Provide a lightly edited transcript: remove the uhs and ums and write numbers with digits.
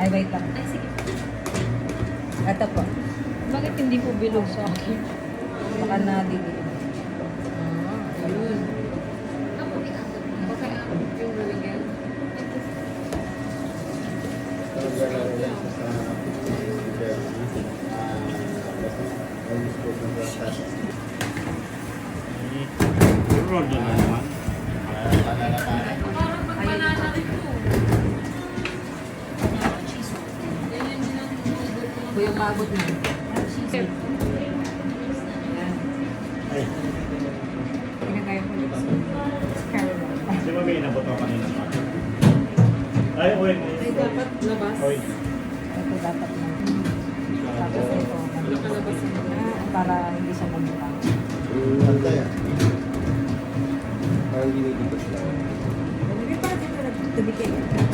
Ay, wait lang. Ay, sige. Ito po. Bakit hindi po bilog sa akin? Baka nadili. Ayun. Ako, i-angat mo. Baka yung lalagyan. Roll na naman. Parang pag-banana rin po. Ganyan din ang order ko. Kuya, maabot na. Sir. Ayan. Ay, Pinagaya ko ulit. Caramel. di ba may inabot ako kanina pa? Ay, uy. Ay, dapat labas. Uy. Ito dapat na. Tapos ito. Nakalabasan mo. Para hindi siya mamutang. Pantay ah. Parang ginigipot lang. Hindi pa dito nagtabi kayo.